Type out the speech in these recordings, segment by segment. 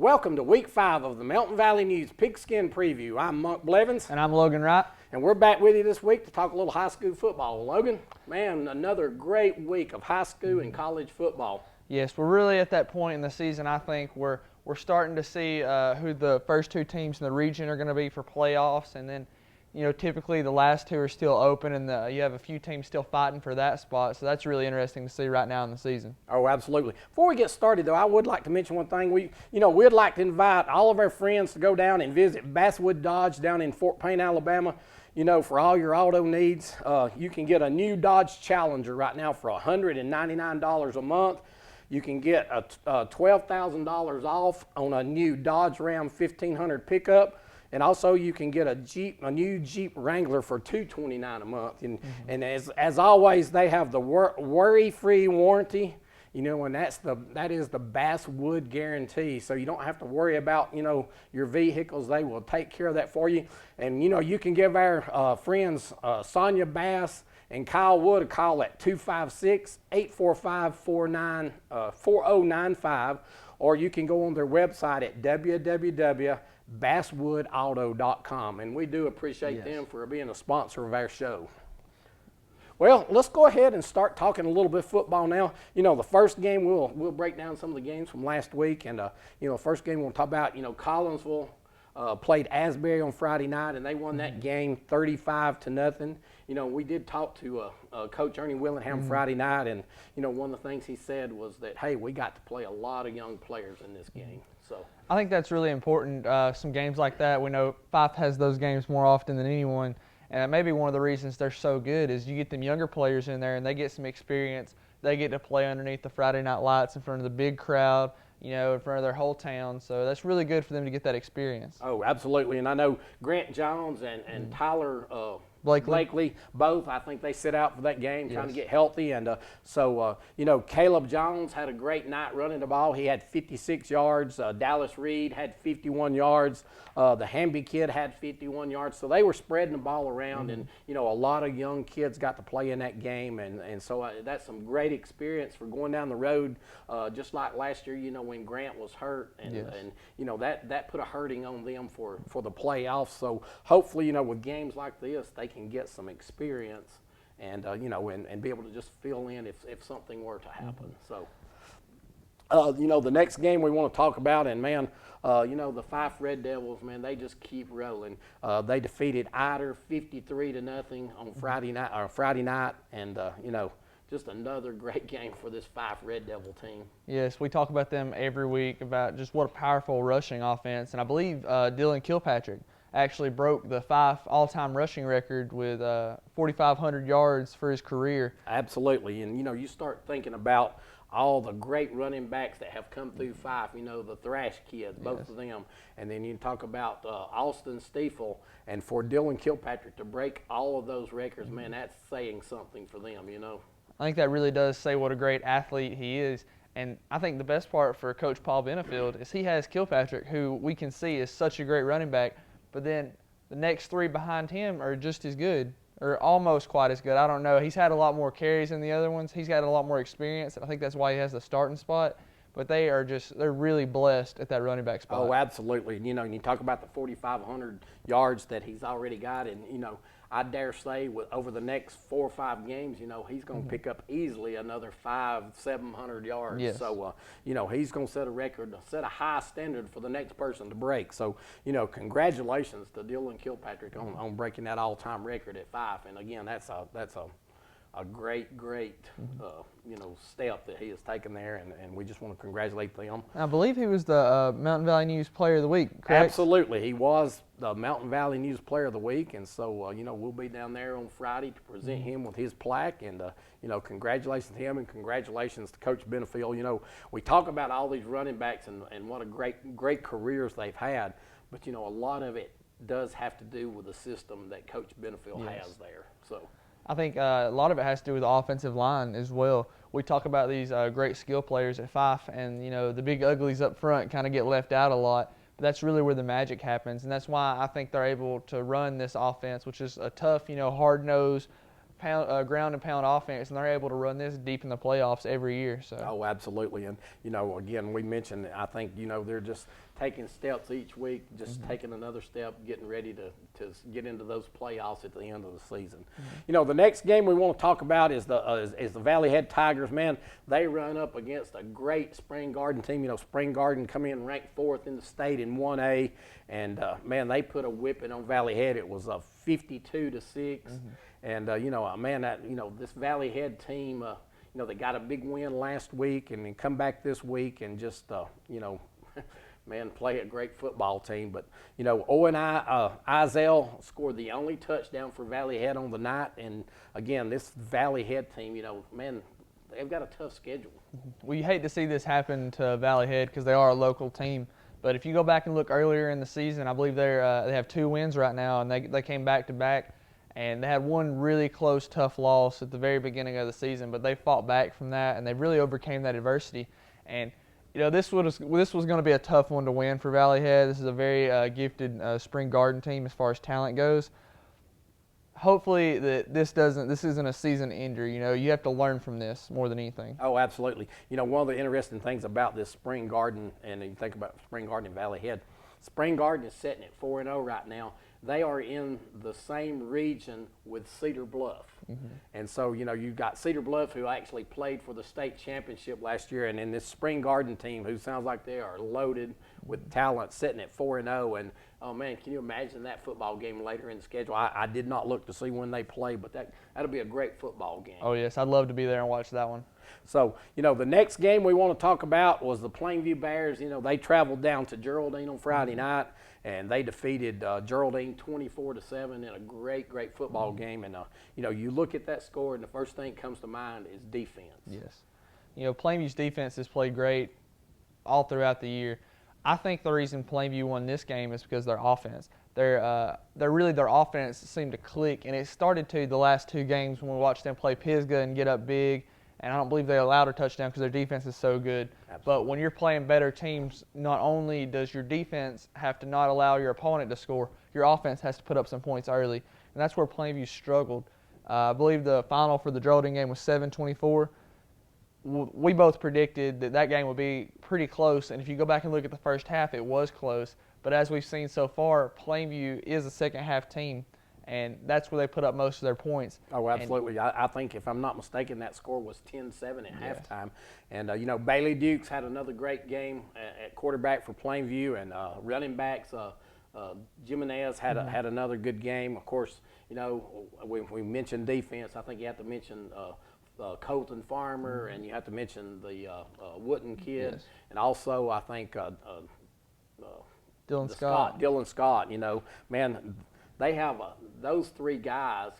Welcome to Week 5 of the Mountain Valley News Pigskin Preview. I'm Monk Blevins. And I'm Logan Wright. And we're back with you this week to talk a little high school football. Logan, man, another great week of high school and college football. Yes, we're really at that point in the season, I think, where we're starting to see who the first two teams in the region are going to be for playoffs. And then, you know, typically the last two are still open, and you have a few teams still fighting for that spot. So that's really interesting to see right now in the season. Oh, absolutely. Before we get started, though, I would like to mention one thing. We'd like to invite all of our friends to go down and visit Basswood Dodge down in Fort Payne, Alabama. You know, for all your auto needs, you can get a new Dodge Challenger right now for $199 a month. You can get a $12,000 off on a new Dodge Ram 1500 pickup. And also you can get a new Jeep Wrangler for $229 a month. And as always, they have the worry-free warranty. You know, and that is the Basswood guarantee. So you don't have to worry about, you know, your vehicles. They will take care of that for you. And, you know, you can give our friends Sonia Bass and Kyle Wood a call at 256-845-4095. Or you can go on their website at www.basswoodauto.com. And we do appreciate them for being a sponsor of our show. Well, let's go ahead and start talking a little bit of football now. You know, the first game, we'll break down some of the games from last week. And, you know, the first game we'll talk about, you know, Collinsville played Asbury on Friday night, and they won that game 35-0. You know, we did talk to Coach Ernie Willingham Friday night, and, you know, one of the things he said was that, hey, we got to play a lot of young players in this game. So I think that's really important, some games like that. We know Fife has those games more often than anyone. And maybe one of the reasons they're so good is you get them younger players in there and they get some experience. They get to play underneath the Friday night lights in front of the big crowd, you know, in front of their whole town. So that's really good for them to get that experience. Oh, absolutely. And I know Grant Jones and Tyler Blakely, both, I think they sit out for that game trying to get healthy. And you know, Caleb Jones had a great night running the ball. He had 56 yards. Dallas Reed had 51 yards. The Hamby kid had 51 yards. So they were spreading the ball around. And, you know, a lot of young kids got to play in that game. And so that's some great experience for going down the road, just like last year, you know, when Grant was hurt. And you know, that put a hurting on them for the playoffs. So hopefully, you know, with games like this, they can get some experience and you know, and be able to just fill in if something were to happen. So you know, the next game we want to talk about, and man, you know, the Fife Red Devils, man, they just keep rolling. They defeated Eider 53-0 on Friday night, and you know, just another great game for this Fife Red Devil team. Yes, we talk about them every week about just what a powerful rushing offense, and I believe Dylan Kilpatrick actually broke the Fife all-time rushing record with 4,500 yards for his career. Absolutely, and you know, you start thinking about all the great running backs that have come through Fife, you know, the Thrash kids, both of them, and then you talk about Austin Stiefel, and for Dylan Kilpatrick to break all of those records, man, that's saying something for them, you know. I think that really does say what a great athlete he is. And I think the best part for Coach Paul Benefield is he has Kilpatrick, who we can see is such a great running back, but then the next three behind him are just as good, or almost quite as good. I don't know. He's had a lot more carries than the other ones. He's got a lot more experience, and I think that's why he has the starting spot. But they're really blessed at that running back spot. Oh, absolutely. You know, you talk about the 4,500 yards that he's already got, and, you know, I dare say over the next 4 or 5 games, you know, he's going to pick up easily another 500-700 yards. Yes. So, you know, he's going to set a record, set a high standard for the next person to break. So, you know, congratulations to Dylan Kilpatrick on breaking that all-time record at 5. And again, that's a great, you know, step that he has taken there, and we just want to congratulate them. I believe he was the Mountain Valley News Player of the Week, correct? Absolutely. He was the Mountain Valley News Player of the Week, and so, you know, we'll be down there on Friday to present him with his plaque, and, you know, congratulations to him and congratulations to Coach Benefield. You know, we talk about all these running backs and what a great careers they've had, but, you know, a lot of it does have to do with the system that Coach Benefield has there. So I think a lot of it has to do with the offensive line as well. We talk about these great skill players at Fife, and, you know, the big uglies up front kind of get left out a lot. But that's really where the magic happens, and that's why I think they're able to run this offense, which is a tough, you know, hard-nosed, ground and pound offense, and they're able to run this deep in the playoffs every year. So. Oh, absolutely. And, again, we mentioned, I think, they're just taking steps each week, just taking another step, getting ready to get into those playoffs at the end of the season. The next game we want to talk about is the Valley Head Tigers. Man, they run up against a great Spring Garden team. Spring Garden come in ranked 4th in the state in 1A, and, man, they put a whipping on Valley Head. It was 52-6. And, this Valley Head team, they got a big win last week and then come back this week and just, man, play a great football team. But, Izell scored the only touchdown for Valley Head on the night. And, again, this Valley Head team, man, they've got a tough schedule. Well, you hate to see this happen to Valley Head because they are a local team. But if you go back and look earlier in the season, I believe they have 2 wins right now, and they came back-to-back. And they had one really close, tough loss at the very beginning of the season, but they fought back from that, and they really overcame that adversity. And, this was going to be a tough one to win for Valley Head. This is a very gifted Spring Garden team as far as talent goes. Hopefully this isn't a season injury. You have to learn from this more than anything. Oh, absolutely. One of the interesting things about this Spring Garden, and you think about Spring Garden and Valley Head, Spring Garden is sitting at 4-0 right now. They are in the same region with Cedar Bluff. And so, you've got Cedar Bluff, who actually played for the state championship last year, and then this Spring Garden team, who sounds like they are loaded with talent, sitting at 4-0. And, oh, man, can you imagine that football game later in the schedule? I did not look to see when they play, but that'll be a great football game. Oh, yes, I'd love to be there and watch that one. So, the next game we want to talk about was the Plainview Bears. They traveled down to Geraldine on Friday night, and they defeated Geraldine 24-7 in a great football game. And, you look at that score, and the first thing that comes to mind is defense. Yes. Plainview's defense has played great all throughout the year. I think the reason Plainview won this game is because their offense. Their offense seemed to click, and it started to the last 2 games when we watched them play Pisgah and get up big. And I don't believe they allowed a touchdown because their defense is so good. Absolutely. But when you're playing better teams, not only does your defense have to not allow your opponent to score, your offense has to put up some points early. And that's where Plainview struggled. I believe the final for the Geraldine game was 7-24. We both predicted that game would be pretty close. And if you go back and look at the first half, it was close. But as we've seen so far, Plainview is a second-half team. And that's where they put up most of their points. Oh, absolutely. I think, if I'm not mistaken, that score was 10-7 at halftime. And, Bailey Dukes had another great game at quarterback for Plainview. And running backs, Jimenez had another good game. Of course, we mentioned defense. I think you have to mention Colton Farmer, and you have to mention the Wooten kid. Yes. And also, I think Dylan Scott. Dylan Scott, man, they have those 3 guys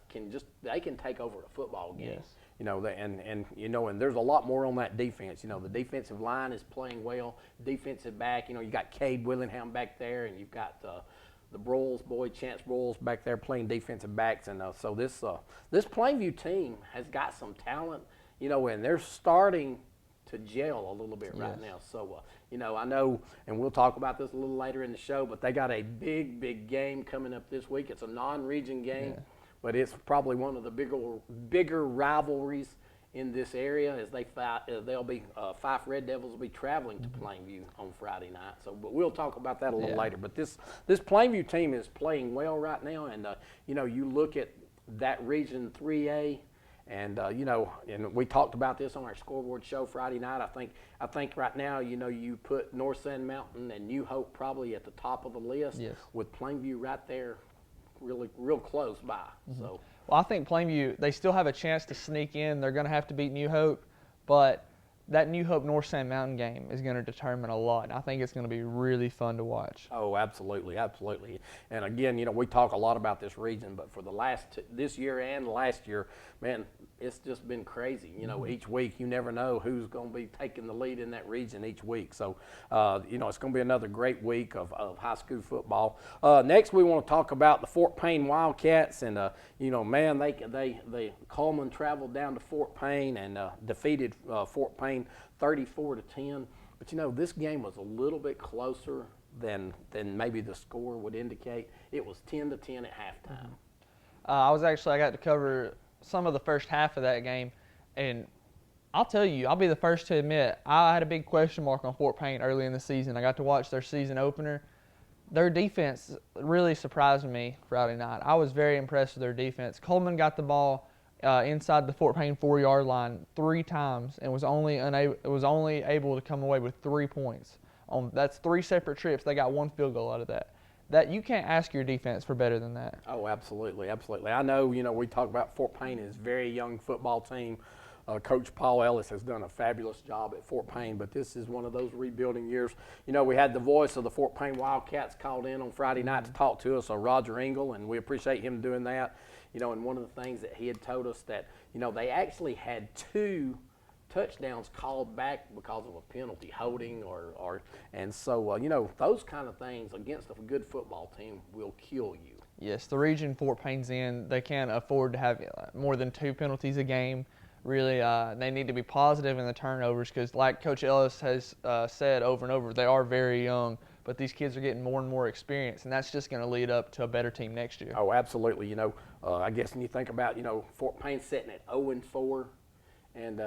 they can take over a football game. Yes. And there's a lot more on that defense. The defensive line is playing well. Defensive back, you got Cade Willingham back there, and you've got the Broyles boy, Chance Broyles, back there playing defensive backs. And so this Plainview team has got some talent, and they're starting to gel a little bit right now. So, I know, and we'll talk about this a little later in the show, but they got a big game coming up this week. It's a non-region game, but it's probably one of the bigger rivalries in this area as they fight. They'll be Fife Red Devils will be traveling to Plainview on Friday night. So, but we'll talk about that a little later. But this Plainview team is playing well right now, and you look at that Region 3A. And and we talked about this on our scoreboard show Friday night. I think right now, you put North Sand Mountain and New Hope probably at the top of the list, with Plainview right there, really real close by. So, well, I think Plainview, they still have a chance to sneak in. They're going to have to beat New Hope, but that New Hope North Sand Mountain game is going to determine a lot, and I think it's going to be really fun to watch. Oh, absolutely. And again, we talk a lot about this region, but for this year and last year, man, it's just been crazy. Each week you never know who's going to be taking the lead in that region each week. So, it's going to be another great week of high school football. Next, we want to talk about the Fort Payne Wildcats, and man, they Coleman traveled down to Fort Payne and defeated Fort Payne 34-10. But this game was a little bit closer than maybe the score would indicate. It was 10-10 at halftime. I got to cover some of the first half of that game, and I'll tell you, I'll be the first to admit, I had a big question mark on Fort Payne early in the season. I got to watch their season opener. Their defense really surprised me Friday night. I was very impressed with their defense. Coleman got the ball inside the Fort Payne 4-yard line 3 times and was only able to come away with 3 points. That's 3 separate trips. They got 1 field goal out of that. That you can't ask your defense for better than that. Oh, absolutely, absolutely. I know, we talk about Fort Payne is a very young football team. Coach Paul Ellis has done a fabulous job at Fort Payne, but this is one of those rebuilding years. We had the voice of the Fort Payne Wildcats called in on Friday night to talk to us, Roger Engel, and we appreciate him doing that. And one of the things that he had told us that, they actually had 2 touchdowns called back because of a penalty, holding and so, those kind of things against a good football team will kill you. Yes, the region Fort Payne's in, they can't afford to have more than 2 penalties a game. Really, they need to be positive in the turnovers because, like Coach Ellis has said over and over, they are very young, but these kids are getting more and more experience, and that's just going to lead up to a better team next year. Oh, absolutely. I guess when you think about, Fort Payne sitting at 0-4, and,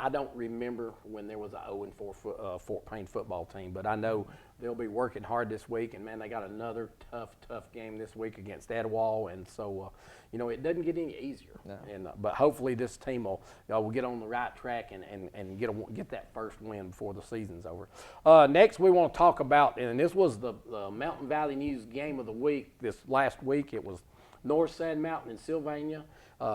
I don't remember when there was a 0-4 Fort Payne football team, but I know they'll be working hard this week, and, man, they got another tough game this week against Etowah, and so, it doesn't get any easier. No. But hopefully this team will get on the right track and get that first win before the season's over. Next, we want to talk about, and this was the Mountain Valley News game of the week this last week. It was North Sand Mountain and Sylvania.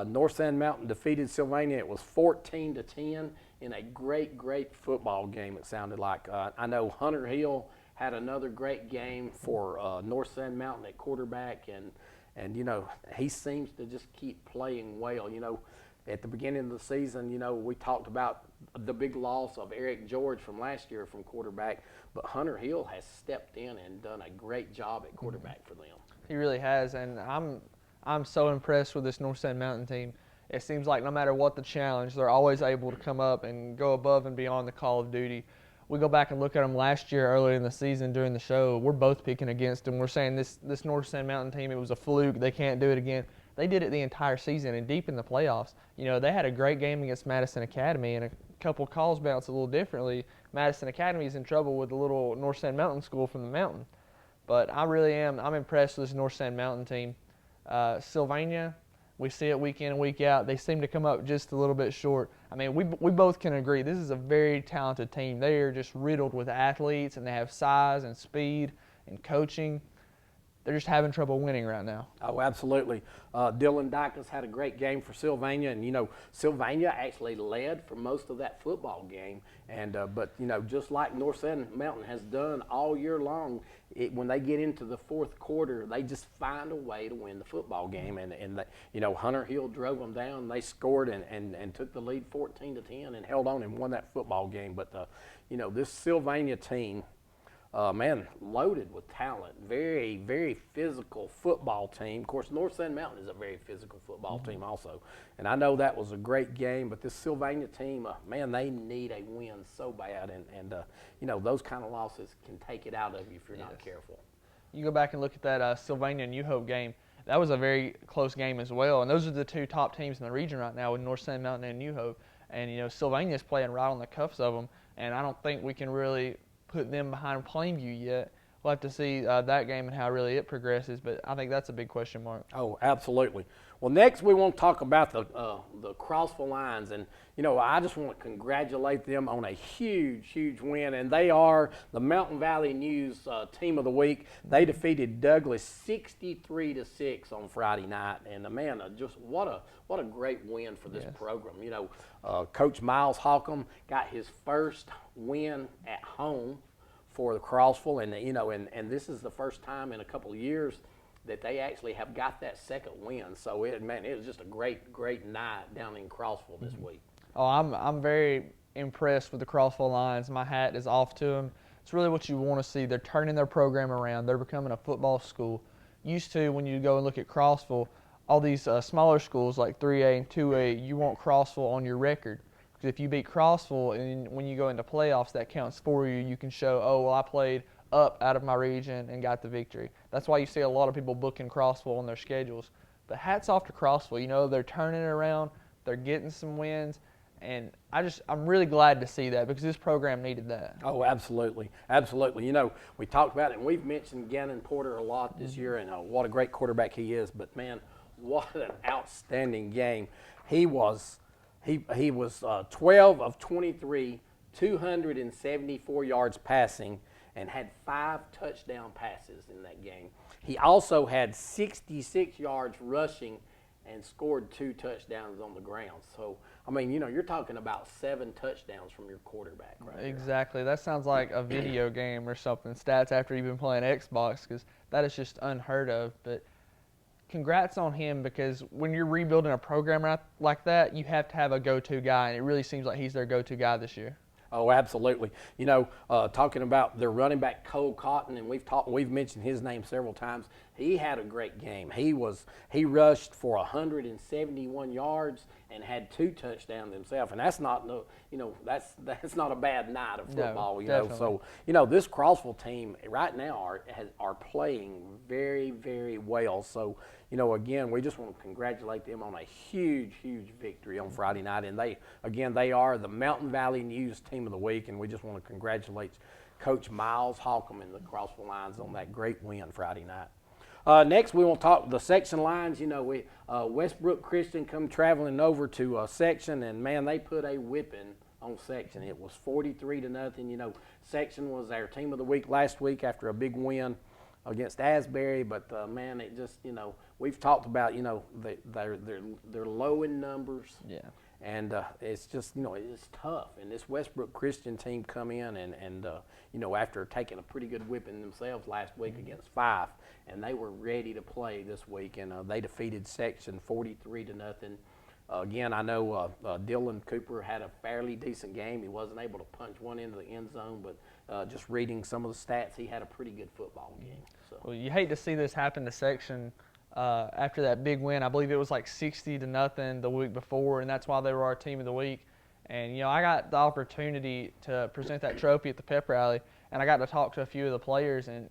North Sand Mountain defeated Sylvania. It was 14-10 in a great football game, it sounded like. I know Hunter Hill had another great game for North Sand Mountain at quarterback, and he seems to just keep playing well. At the beginning of the season, we talked about the big loss of Eric George from last year from quarterback, but Hunter Hill has stepped in and done a great job at quarterback for them. He really has, and I'm so impressed with this North Sand Mountain team. It seems like no matter what the challenge, they're always able to come up and go above and beyond the call of duty. We go back and look at them last year earlier in the season during the show. We're both picking against them. We're saying this North Sand Mountain team, it was a fluke. They can't do it again. They did it the entire season and deep in the playoffs. They had a great game against Madison Academy, and a couple calls bounced a little differently. Madison Academy is in trouble with the little North Sand Mountain school from the mountain. But I really am. I'm impressed with this North Sand Mountain team. Sylvania, we see it week in and week out. They seem to come up just a little bit short. I mean, we both can agree this is a very talented team. They are just riddled with athletes, and they have size and speed and coaching. They're just having trouble winning right now. Oh, absolutely. Dylan Dykes had a great game for Sylvania, and Sylvania actually led for most of that football game. And but just like North Sand Mountain has done all year long, when they get into the fourth quarter, they just find a way to win the football game. And Hunter Hill drove them down. They scored and took the lead 14-10 and held on and won that football game. But this Sylvania team. Loaded with talent, very physical football team. Of course, North Sand Mountain is a very physical football team also. And I know that was a great game, but this Sylvania team, they need a win so bad. And those kind of losses can take it out of you if you're not careful. You go back and look at that Sylvania New Hope game. That was a very close game as well. And those are the 2 top teams in the region right now with North Sand Mountain and New Hope. And, Sylvania's playing right on the cuffs of them. And I don't think we can really put them behind Plainview yet. We'll have to see that game and how really it progresses, but I think that's a big question mark. Oh, absolutely. Well, next we want to talk about the Crossville Lions, and I just want to congratulate them on a huge win, and they are the Mountain Valley News Team of the Week. They defeated Douglas 63-6 on Friday night, and just what a great win for this program. Coach Miles Holcomb got his first win at home for the Crossville, and this is the first time in a couple of years that they actually have got that second win. So it was just a great night down in Crossville this week. Oh, I'm very impressed with the Crossville Lions. My hat is off to them. It's really what you want to see. They're turning their program around. They're becoming a football school. Used to, when you go and look at Crossville, all these smaller schools like 3A and 2A, you want Crossville on your record. Because if you beat Crossville and when you go into playoffs, that counts for you. You can show, I played up out of my region and got the victory. That's why you see a lot of people booking Crossville on their schedules. But hats off to Crossville. You know, they're turning it around. They're getting some wins. And I'm really glad to see that because this program needed that. Oh, absolutely. Absolutely. You know, we talked about it, and we've mentioned Gannon Porter a lot this year, and what a great quarterback he is. But, man, what an outstanding game. He was 12 of 23, 274 yards passing, and had 5 touchdown passes in that game. He also had 66 yards rushing and scored 2 touchdowns on the ground. So, I mean, you know, you're talking about 7 touchdowns from your quarterback right there. Exactly. That sounds like a video game or something, stats after you've been playing Xbox, because that is just unheard of. But congrats on him, because when you're rebuilding a program like that, you have to have a go-to guy, and it really seems like he's their go-to guy this year. Oh, absolutely. You know, talking about their running back Cole Cotton, and we've mentioned his name several times. He had a great game. He rushed for 171 yards and had 2 touchdowns himself, and that's not that's not a bad night of football. No, definitely. So this Crossville team right now are playing very, very well. So again, we just want to congratulate them on a huge victory on Friday night, and they are the Mountain Valley News Team of the Week, and we just want to congratulate Coach Miles Holcomb and the Crossville Lions on that great win Friday night. Next, we want to talk the section lines. Westbrook Christian come traveling over to section, and man, they put a whipping on section. It was 43-0. Section was our team of the week last week after a big win against Asbury, but man, it just we've talked about they're low in numbers. Yeah. And it's just, it's tough. And this Westbrook Christian team come in and after taking a pretty good whipping themselves last week against 5, and they were ready to play this week, and they defeated section 43-0. Again, I know Dylan Cooper had a fairly decent game. He wasn't able to punch one into the end zone, but just reading some of the stats, he had a pretty good football game. So. Well, you hate to see this happen to section. After that big win, I believe it was like 60-0 the week before, and that's why they were our team of the week. And I got the opportunity to present that trophy at the pep rally, and I got to talk to a few of the players, and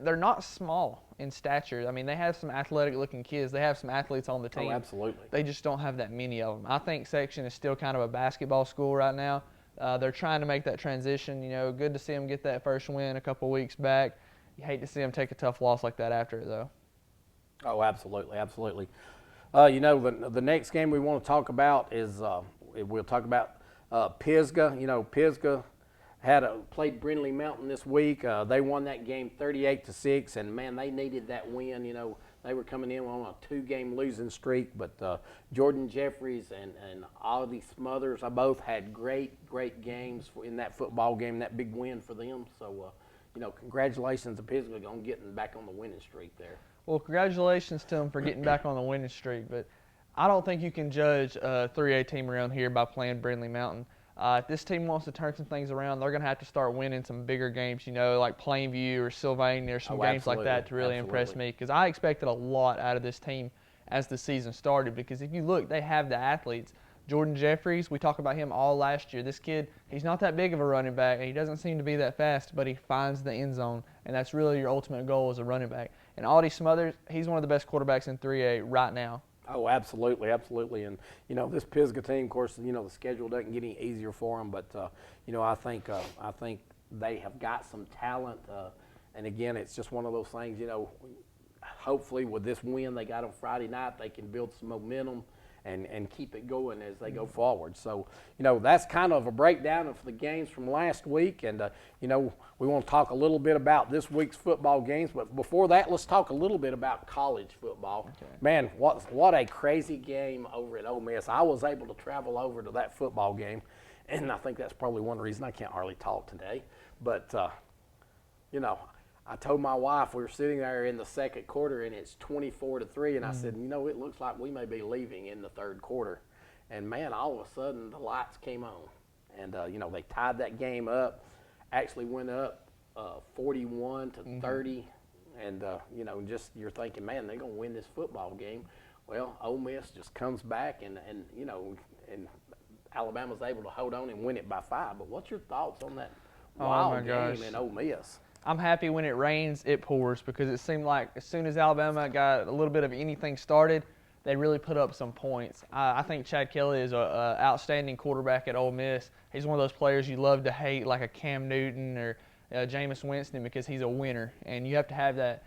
they're not small in stature. I mean, they have some athletic-looking kids. They have some athletes on the team. Oh, absolutely. They just don't have that many of them. I think section is still kind of a basketball school right now. They're trying to make that transition. Good to see them get that first win a couple weeks back. You hate to see them take a tough loss like that after it, though. Oh, absolutely. The next game we want to talk about is we'll talk about Pisgah. Pisgah played Brindley Mountain this week. They won that game 38-6, and man, they needed that win. They were coming in on a 2-game losing streak, but Jordan Jeffries and Audie Smothers, I both had great games in that football game, that big win for them. So, congratulations to Pisgah on getting back on the winning streak there. Well, congratulations to them for getting back on the winning streak, but I don't think you can judge a 3A team around here by playing Brindley Mountain. If this team wants to turn some things around, they're going to have to start winning some bigger games, like Plainview or Sylvania or some games like that to really impress me, because I expected a lot out of this team as the season started, because if you look, they have the athletes. Jordan Jeffries, we talked about him all last year. This kid, he's not that big of a running back, and he doesn't seem to be that fast, but he finds the end zone, and that's really your ultimate goal as a running back. And Audie Smothers, he's one of the best quarterbacks in 3A right now. Oh, absolutely. And, this Pisgah team, of course, the schedule doesn't get any easier for them, but, I think they have got some talent. And, again, it's just one of those things, hopefully with this win they got on Friday night, they can build some momentum and keep it going as they go forward. So, that's kind of a breakdown of the games from last week. And, we want to talk a little bit about this week's football games. But before that, let's talk a little bit about college football. Okay. Man, what a crazy game over at Ole Miss. I was able to travel over to that football game, and I think that's probably one reason I can't hardly talk today. But, I told my wife, we were sitting there in the second quarter, and it's 24-3, and I said, it looks like we may be leaving in the third quarter. And, man, all of a sudden the lights came on. And, they tied that game up, actually went up 41-30. And, just you're thinking, man, they're going to win this football game. Well, Ole Miss just comes back, and Alabama's able to hold on and win it by 5. But what's your thoughts on that wild game in Ole Miss? I'm happy when it rains, it pours, because it seemed like as soon as Alabama got a little bit of anything started, they really put up some points. I think Chad Kelly is an outstanding quarterback at Ole Miss. He's one of those players you love to hate, like a Cam Newton or Jameis Winston, because he's a winner, and you have to have that.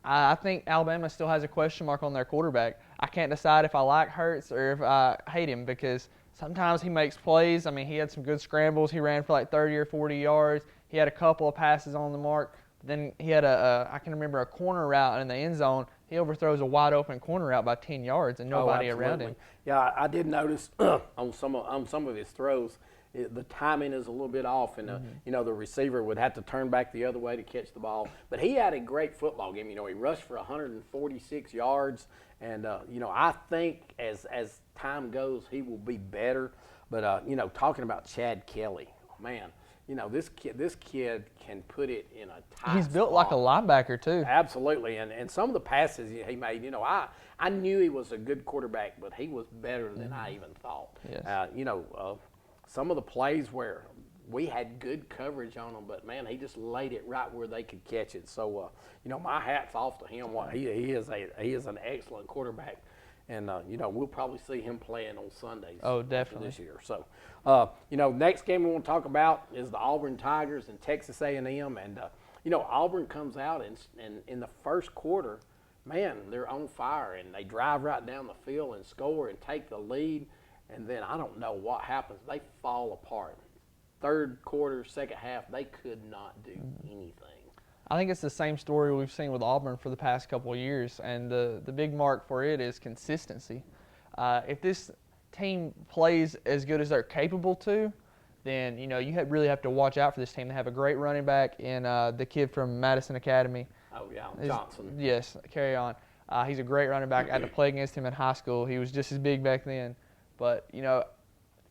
I think Alabama still has a question mark on their quarterback. I can't decide if I like Hurts or if I hate him, because sometimes he makes plays. I mean, he had some good scrambles. He ran for like 30 or 40 yards. He had a couple of passes on the mark. Then he had I can remember a corner route in the end zone. He overthrows a wide open corner route by 10 yards and nobody around him. Yeah, I did notice on some of his throws, the timing is a little bit off, and the receiver would have to turn back the other way to catch the ball. But he had a great football game. He rushed for 146 yards, and I think as time goes, he will be better. But talking about Chad Kelly, man. This kid can put it in a tight He's built spot. like a linebacker, too. Absolutely. And some of the passes he made, I knew he was a good quarterback, but he was better than I even thought. Yes. Some of the plays where we had good coverage on him, but, man, he just laid it right where they could catch it. So, my hat's off to him. He is an excellent quarterback. And, we'll probably see him playing on Sundays. Oh, definitely. This year. So, next game we want to talk about is the Auburn Tigers and Texas A&M. And, Auburn comes out and in the first quarter, man, they're on fire. And they drive right down the field and score and take the lead. And then I don't know what happens. They fall apart. Third quarter, second half, they could not do anything. I think it's the same story we've seen with Auburn for the past couple of years, and the big mark for it is consistency. If this team plays as good as they're capable to, then you really have to watch out for this team. They have a great running back in the kid from Madison Academy. Oh, yeah, Johnson. Yes, carry on. He's a great running back. I had to play against him in high school. He was just as big back then. But,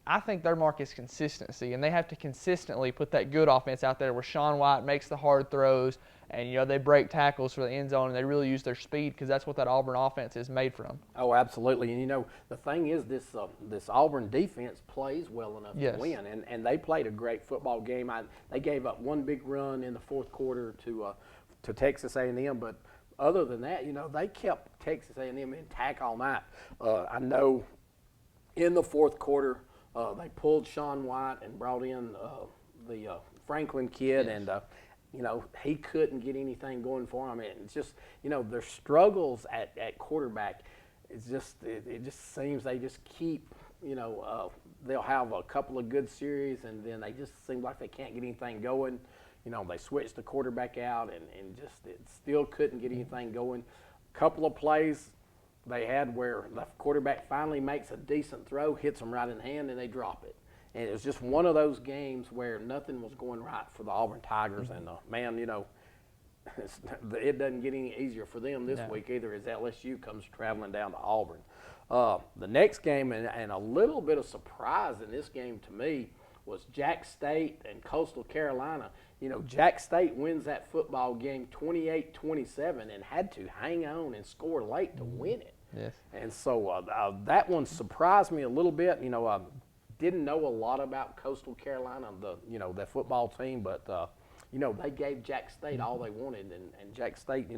I think their mark is consistency, and they have to consistently put that good offense out there where Sean White makes the hard throws, and they break tackles for the end zone, and they really use their speed, because that's what that Auburn offense is made from. Oh, absolutely. And the thing is, this Auburn defense plays well enough to win, and they played a great football game. They gave up one big run in the fourth quarter to Texas A&M, but other than that, they kept Texas A&M intact all night. I know in the fourth quarter, they pulled Sean White and brought in the Franklin kid, and he couldn't get anything going for him. And it's just their struggles at quarterback. It just seems they just keep they'll have a couple of good series, and then they just seem like they can't get anything going. They switched the quarterback out, and just it still couldn't get anything going. A couple of plays they had where the quarterback finally makes a decent throw, hits them right in the hand, and they drop it. And it was just one of those games where nothing was going right for the Auburn Tigers. And, man, it doesn't get any easier for them this week either, as LSU comes traveling down to Auburn. The next game, and a little bit of surprise in this game to me, was Jack State and Coastal Carolina. Jack State wins that football game 28-27 and had to hang on and score late to win it. Yes. And so that one surprised me a little bit. I didn't know a lot about Coastal Carolina, the football team, but they gave Jack State all they wanted, and Jack State,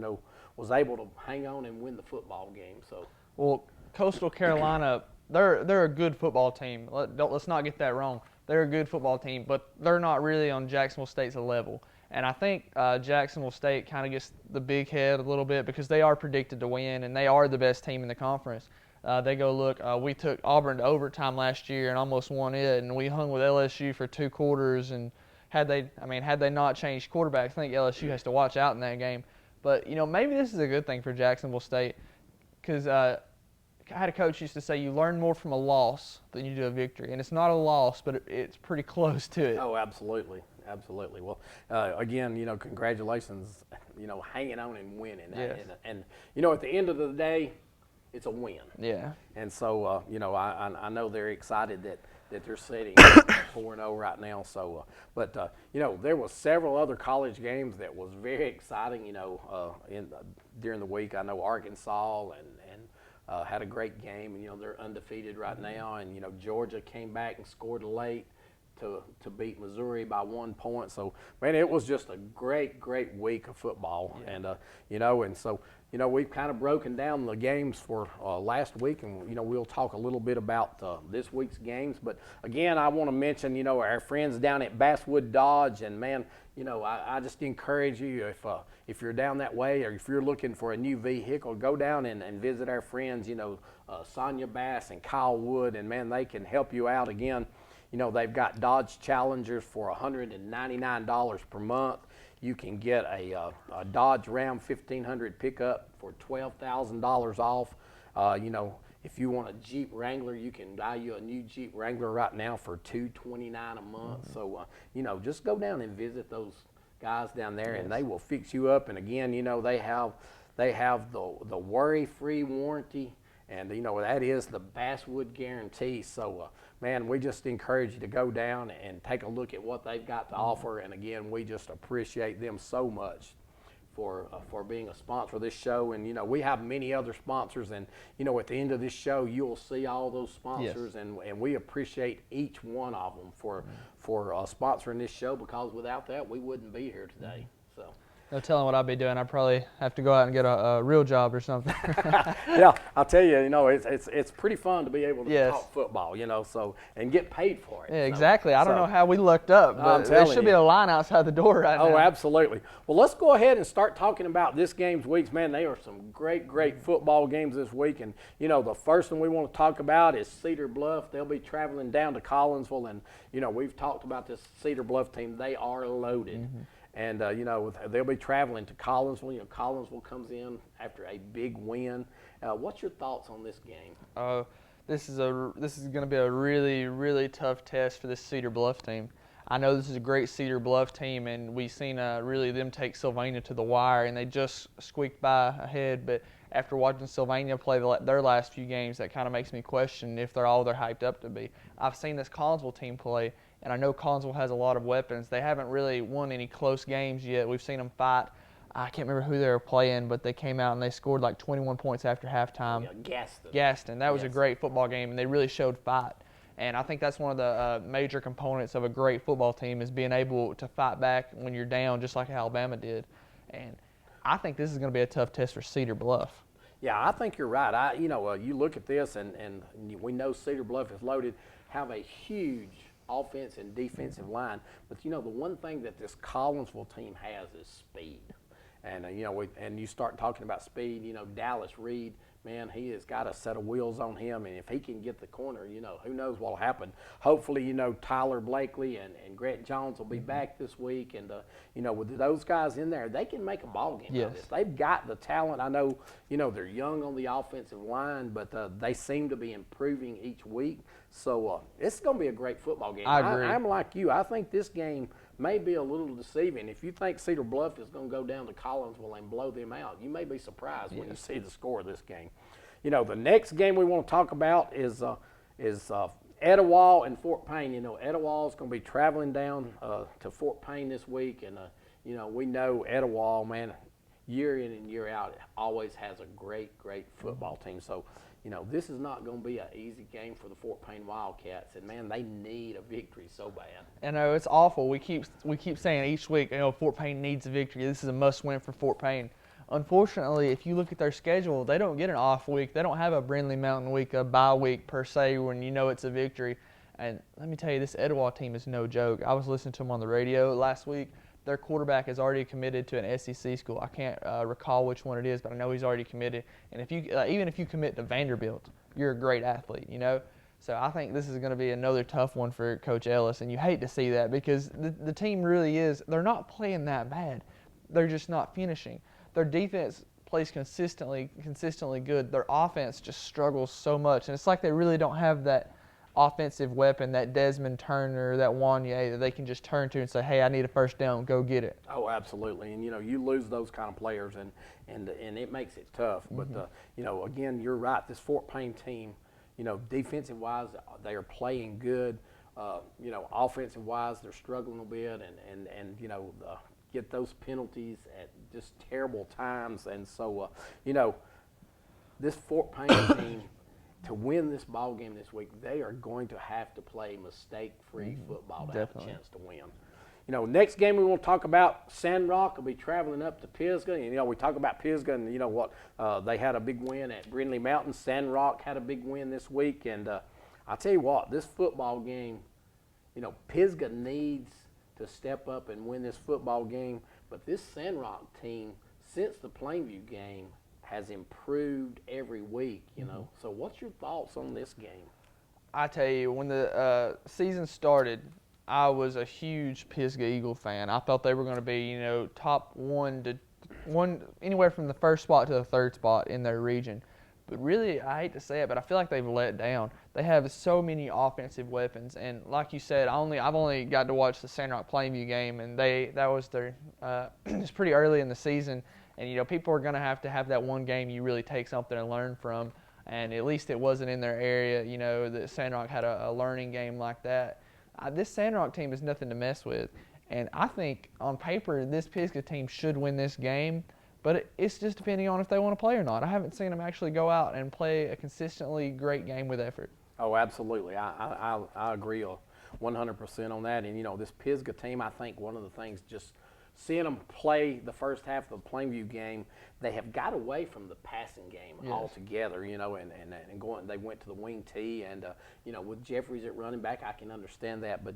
was able to hang on and win the football game. So, well, Coastal Carolina, they're a good football team. Let's not get that wrong. They're a good football team, but they're not really on Jacksonville State's level. And I think Jacksonville State kind of gets the big head a little bit because they are predicted to win, and they are the best team in the conference. They go, look, we took Auburn to overtime last year and almost won it, and we hung with LSU for 2 quarters. And had they not changed quarterbacks, I think LSU has to watch out in that game. But, maybe this is a good thing for Jacksonville State, because I had a coach used to say you learn more from a loss than you do a victory. And it's not a loss, but it's pretty close to it. Oh, absolutely. Absolutely. Well, again, congratulations, hanging on and winning. Yes. And at the end of the day, it's a win. Yeah. And so, I know they're excited that they're sitting 4-0 right now. So, there was several other college games that was very exciting, during the week. I know Arkansas and had a great game, and they're undefeated right now. And Georgia came back and scored late. to beat Missouri by 1 point. So, man, it was just a great week of football. Yeah. And, and so, we've kind of broken down the games for last week, and, we'll talk a little bit about this week's games. But, again, I want to mention, our friends down at Basswood Dodge, and, man, I just encourage you, if you're down that way or if you're looking for a new vehicle, go down and visit our friends, Sonia Bass and Kyle Wood, and, man, they can help you out. Again, they've got Dodge Challengers for $199 per month. You can get a Dodge Ram 1500 pickup for $12,000 off. If you want a Jeep Wrangler, you can buy you a new Jeep Wrangler right now for $229 a month. So, just go down and visit those guys down there, and they will fix you up. And again, they have the worry-free warranty, and that is the Basswood guarantee. So, man, we just encourage you to go down and take a look at what they've got to offer. And again, we just appreciate them so much for being a sponsor of this show. And we have many other sponsors, and at the end of this show you'll see all those sponsors. Yes. and we appreciate each one of them for sponsoring this show, because without that we wouldn't be here today. So no telling what I'd be doing. I'd probably have to go out and get a real job or something. Yeah, I'll tell you, it's pretty fun to be able to talk football, so, and get paid for it. Yeah, exactly. I don't know how we lucked up, but there should be a line outside the door right now. Oh, absolutely. Well, let's go ahead and start talking about this game's weeks. Man, they are some great football games this week. And, the first one we want to talk about is Cedar Bluff. They'll be traveling down to Collinsville, and, we've talked about this Cedar Bluff team. They are loaded. Mm-hmm. And, they'll be traveling to Collinsville. Collinsville comes in after a big win. What's your thoughts on this game? This is going to be a really tough test for this Cedar Bluff team. I know this is a great Cedar Bluff team, and we've seen really them take Sylvania to the wire, and they just squeaked by ahead. But after watching Sylvania play their last few games, that kind of makes me question if they're all they're hyped up to be. I've seen this Collinsville team play, and I know Collinsville has a lot of weapons. They haven't really won any close games yet. We've seen them fight. I can't remember who they were playing, but they came out and they scored like 21 points after halftime. Yeah, Gaston. That was a great football game, and they really showed fight. And I think that's one of the major components of a great football team, is being able to fight back when you're down, just like Alabama did. And I think this is going to be a tough test for Cedar Bluff. Yeah, I think you're right. You look at this, and we know Cedar Bluff is loaded, have a huge offense and defensive line. But, the one thing that this Collinsville team has is speed. And, and you start talking about speed, Dallas Reed, man, he has got a set of wheels on him. And if he can get the corner, who knows what will happen. Hopefully, Tyler Blakely and Grant Jones will be back this week. And, with those guys in there, they can make a ball game out of this. They've got the talent. I know, they're young on the offensive line, but they seem to be improving each week. So it's going to be a great football game. I agree. I'm like you. I think this game may be a little deceiving. If you think Cedar Bluff is going to go down to Collinsville and blow them out, you may be surprised when you see the score of this game. The next game we want to talk about is Etowah and Fort Payne. Etowah is going to be traveling down to Fort Payne this week, and we know Etowah, man, year in and year out, always has a great football team. So, this is not going to be an easy game for the Fort Payne Wildcats, and man, they need a victory so bad. I know it's awful. We keep saying each week, Fort Payne needs a victory. This is a must-win for Fort Payne. Unfortunately, if you look at their schedule, they don't get an off week. They don't have a Brindley Mountain week, a bye week per se, when it's a victory. And let me tell you, this Etowah team is no joke. I was listening to them on the radio last week. Their quarterback is already committed to an SEC school. I can't recall which one it is, but I know he's already committed. And if you even if you commit to Vanderbilt, you're a great athlete, So I think this is going to be another tough one for Coach Ellis, and you hate to see that, because the team really is. They're not playing that bad. They're just not finishing. Their defense plays consistently good. Their offense just struggles so much, and it's like they really don't have that offensive weapon, that Desmond Turner, that Wanye, that they can just turn to and say, hey, I need a first down, go get it. Oh, absolutely. And, you lose those kind of players, and it makes it tough. Mm-hmm. But, again, you're right. This Fort Payne team, defensive-wise, they are playing good. Offensive-wise, they're struggling a bit and get those penalties at just terrible times. And so, this Fort Payne team, to win this ball game this week, they are going to have to play mistake-free football to have a chance to win. Next game we want to talk about, Sandrock will be traveling up to Pisgah. And, we talk about Pisgah and, they had a big win at Brindley Mountain. Sandrock had a big win this week. And I'll tell you what, this football game, Pisgah needs to step up and win this football game. But this Sandrock team, since the Plainview game, has improved every week, So what's your thoughts on this game? I tell you, when the season started, I was a huge Pisgah Eagle fan. I thought they were going to be, top one, anywhere from the first spot to the third spot in their region. But really, I hate to say it, but I feel like they've let down. They have so many offensive weapons, and like you said, I've only got to watch the Sandrock Plainview game, and that was their it's pretty early in the season, and people are going to have that one game you really take something and learn from, and at least it wasn't in their area. That Sandrock had a learning game like that. This Sandrock team is nothing to mess with, and I think on paper this Pisgah team should win this game, but it's just depending on if they want to play or not. I haven't seen them actually go out and play a consistently great game with effort. Oh, absolutely. I agree 100% on that. And, this Pisgah team, I think one of the things, just seeing them play the first half of the Plainview game, they have got away from the passing game altogether, and going. They went to the wing tee, and with Jeffries at running back, I can understand that. But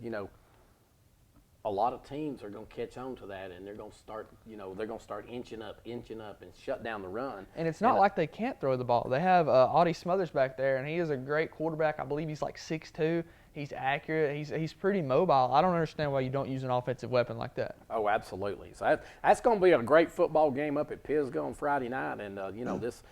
a lot of teams are going to catch on to that, and they're going to start. They're going to start inching up, and shut down the run. And it's not like they can't throw the ball. They have Audie Smothers back there, and he is a great quarterback. I believe he's like 6'2". He's accurate. He's pretty mobile. I don't understand why you don't use an offensive weapon like that. Oh, absolutely. So that's going to be a great football game up at Pisgah on Friday night. And, this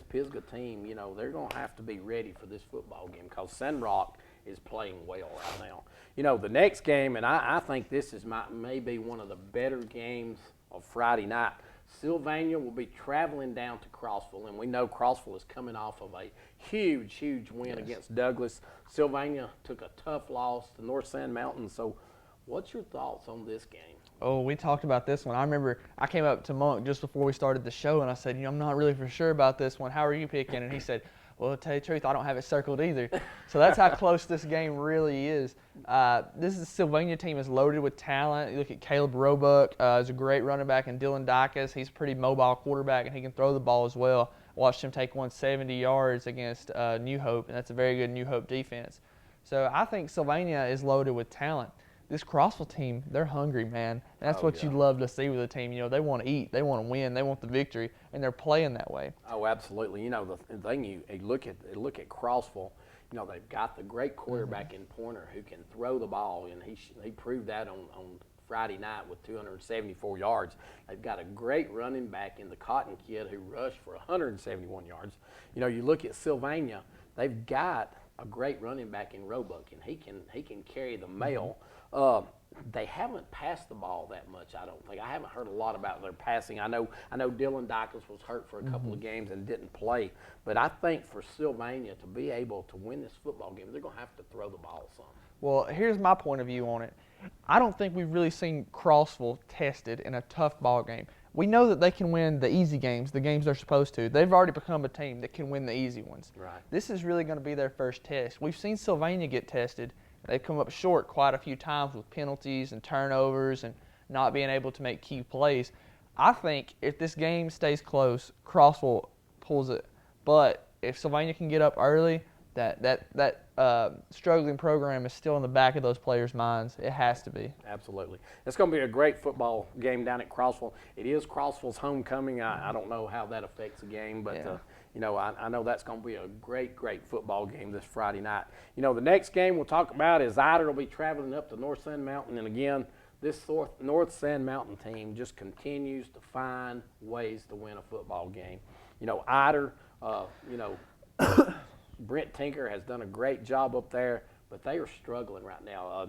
Pisgah team, they're going to have to be ready for this football game because Sandrock is playing well right now. The next game, and I think this is maybe one of the better games of Friday night. Sylvania will be traveling down to Crossville, and we know Crossville is coming off of a huge win against Douglas. Sylvania took a tough loss to North Sand Mountain. So what's your thoughts on this game? Oh, we talked about this one. I remember I came up to Monk just before we started the show, and I said, I'm not really for sure about this one. How are you picking? And he said, well, to tell you the truth, I don't have it circled either. So that's how close this game really is. This Sylvania team is loaded with talent. You look at Caleb Roebuck, is a great running back, and Dylan Dicus. He's a pretty mobile quarterback, and he can throw the ball as well. Watched him take 170 yards against New Hope, and that's a very good New Hope defense. So I think Sylvania is loaded with talent. This Crossville team, they're hungry, man. That's what you'd love to see with a team. They want to eat, they want to win, they want the victory, and they're playing that way. Oh, absolutely. The thing you look at Crossville, they've got the great quarterback in Pointer who can throw the ball, and he proved that on Friday night with 274 yards. They've got a great running back in the Cotton kid who rushed for 171 yards. You look at Sylvania, they've got a great running back in Roebuck, and he can carry the mail. They haven't passed the ball that much, I don't think. I haven't heard a lot about their passing. I know Dylan Dicus was hurt for a couple of games and didn't play. But I think for Sylvania to be able to win this football game, they're going to have to throw the ball some. Well, here's my point of view on it. I don't think we've really seen Crossville tested in a tough ball game. We know that they can win the easy games, the games they're supposed to. They've already become a team that can win the easy ones. Right. This is really going to be their first test. We've seen Sylvania get tested. They've come up short quite a few times with penalties and turnovers and not being able to make key plays. I think if this game stays close, Crossville pulls it. But if Sylvania can get up early, that struggling program is still in the back of those players' minds. It has to be. Absolutely. It's going to be a great football game down at Crossville. It is Crossville's homecoming. I don't know how that affects the game, but I know that's going to be a great football game this Friday night. The next game we'll talk about is Ider will be traveling up to North Sand Mountain, and again, this North Sand Mountain team just continues to find ways to win a football game. Ider, Brent Tinker has done a great job up there, but they are struggling right now.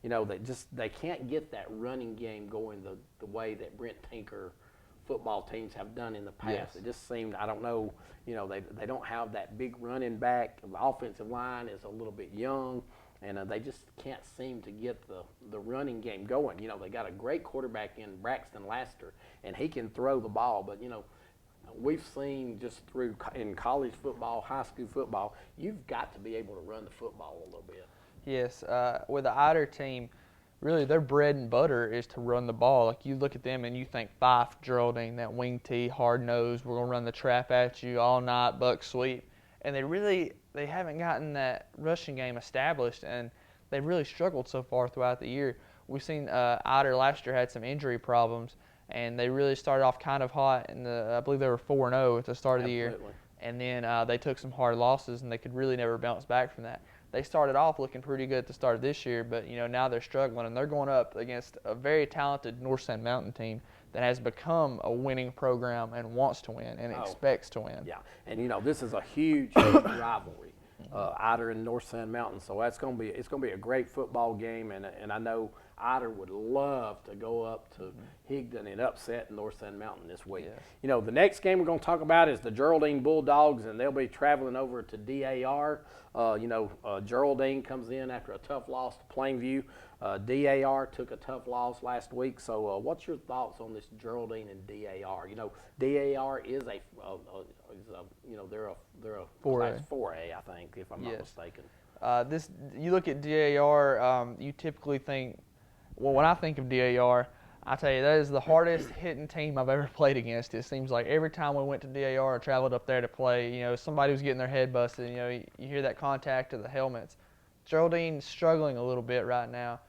They can't get that running game going the way that Brent Tinker football teams have done in the past. Yes. It just seemed, I don't know, they don't have that big running back. The offensive line is a little bit young, and they just can't seem to get the running game going. They got a great quarterback in Braxton Laster, and he can throw the ball, but we've seen just in college football, high school football, you've got to be able to run the football a little bit. Yes, with the Eider team, really their bread and butter is to run the ball. Like, you look at them and you think Fife, Geraldine, that wing tee, hard nose, we're going to run the trap at you all night, buck sweep. And they haven't gotten that rushing game established, and they've really struggled so far throughout the year. We've seen Eider last year had some injury problems, and they really started off kind of hot. I believe they were 4-0 at the start of the year. And then they took some hard losses, and they could really never bounce back from that. They started off looking pretty good at the start of this year, but now they're struggling, and they're going up against a very talented North Sand Mountain team that has become a winning program and wants to win and expects to win. Yeah, and this is a huge rivalry, Eider and North Sand Mountain. So it's going to be a great football game, and I know Eider would love to go up to Higdon and upset North Sand Mountain this week. Yes. The next game we're going to talk about is the Geraldine Bulldogs, and they'll be traveling over to DAR. Geraldine comes in after a tough loss to Plainview. DAR took a tough loss last week. So what's your thoughts on this Geraldine and DAR? DAR is they're a 4A, I think, if I'm not mistaken. You look at DAR, you typically think, well, when I think of DAR, I tell you, that is the hardest hitting team I've ever played against. It seems like every time we went to DAR or traveled up there to play, somebody was getting their head busted. You hear that contact of the helmets. Geraldine's struggling a little bit right now.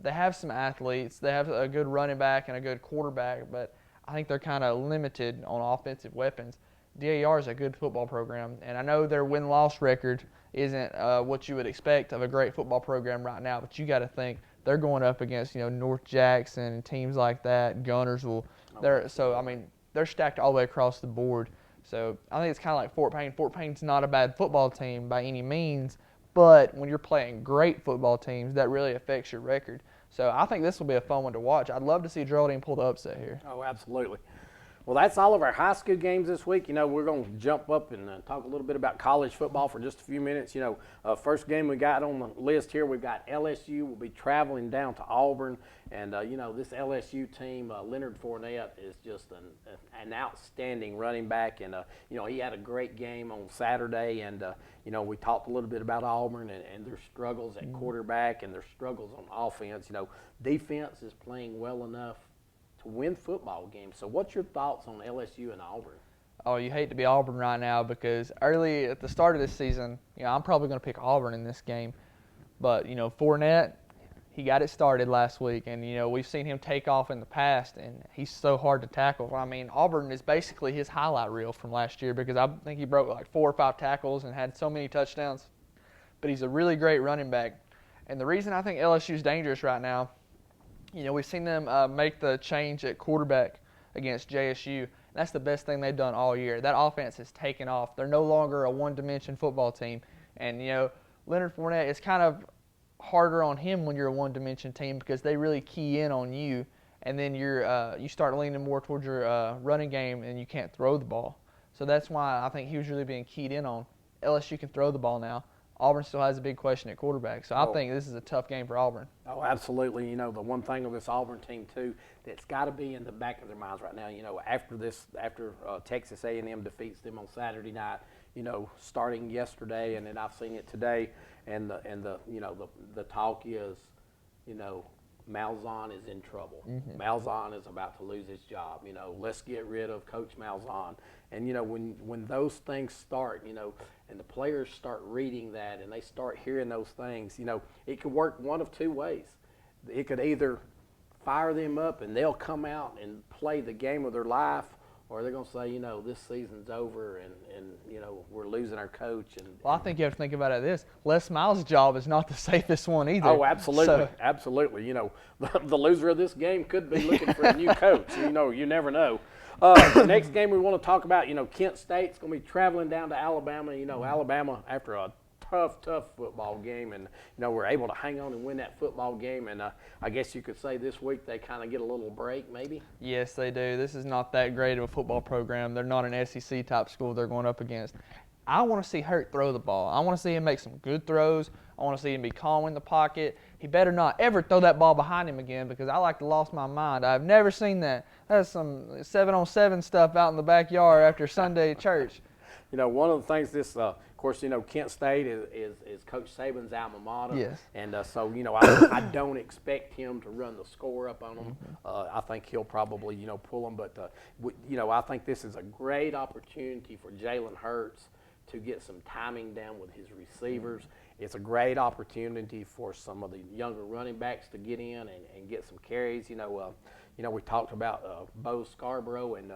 They have some athletes. They have a good running back and a good quarterback, but I think they're kind of limited on offensive weapons. DAR is a good football program, and I know their win-loss record isn't what you would expect of a great football program right now, but you got to think they're going up against North Jackson and teams like that. Gunnersville. They're stacked all the way across the board. So I think it's kind of like Fort Payne. Fort Payne's not a bad football team by any means, but when you're playing great football teams, that really affects your record. So I think this will be a fun one to watch. I'd love to see Geraldine pull the upset here. Oh, absolutely. Well, that's all of our high school games this week. We're going to jump up and talk a little bit about college football for just a few minutes. First game we got on the list here, we've got LSU. We'll be traveling down to Auburn. And, this LSU team, Leonard Fournette is just an outstanding running back. And, he had a great game on Saturday. And, we talked a little bit about Auburn and their struggles at quarterback and their struggles on offense. Defense is playing well enough to win football games. So what's your thoughts on LSU and Auburn? Oh, you hate to be Auburn right now because early at the start of this season, I'm probably going to pick Auburn in this game. But, Fournette, he got it started last week, and, we've seen him take off in the past, and he's so hard to tackle. I mean, Auburn is basically his highlight reel from last year because I think he broke like 4 or 5 tackles and had so many touchdowns. But he's a really great running back. And the reason I think LSU is dangerous right now, we've seen them make the change at quarterback against JSU. And that's the best thing they've done all year. That offense has taken off. They're no longer a one-dimension football team. And, Leonard Fournette, it's kind of harder on him when you're a one-dimension team because they really key in on you. And then you start leaning more towards your running game and you can't throw the ball. So that's why I think he was really being keyed in on. LSU can throw the ball now. Auburn still has a big question at quarterback. So I think this is a tough game for Auburn. Oh, absolutely. The one thing with this Auburn team, too, that's got to be in the back of their minds right now, after Texas A&M defeats them on Saturday night, starting yesterday, and then I've seen it today, and the talk is, Malzahn is in trouble. Mm-hmm. Malzahn is about to lose his job. Let's get rid of Coach Malzahn. And, when those things start, and the players start reading that and they start hearing those things, it could work one of two ways. It could either fire them up and they'll come out and play the game of their life, or they're going to say, this season's over and we're losing our coach. Well, I think you have to think about it this. Les Miles' job is not the safest one either. Oh, absolutely. Absolutely. The loser of this game could be looking for a new coach. You never know. The next game we want to talk about, Kent State's going to be traveling down to Alabama. Alabama, after a tough football game, and, we're able to hang on and win that football game. And I guess you could say this week they kind of get a little break maybe. Yes, they do. This is not that great of a football program. They're not an SEC-type school they're going up against. I want to see Hurt throw the ball. I want to see him make some good throws. I want to see him be calm in the pocket. He better not ever throw that ball behind him again because I like to lost my mind. I've never seen that. That's some 7-on-7 stuff out in the backyard after Sunday church. One of the things of course, Kent State is Coach Saban's alma mater. Yes. And so, I don't expect him to run the score up on them. I think he'll probably, pull them. But, I think this is a great opportunity for Jalen Hurts to get some timing down with his receivers. It's a great opportunity for some of the younger running backs to get in and get some carries. We talked about Bo Scarborough and,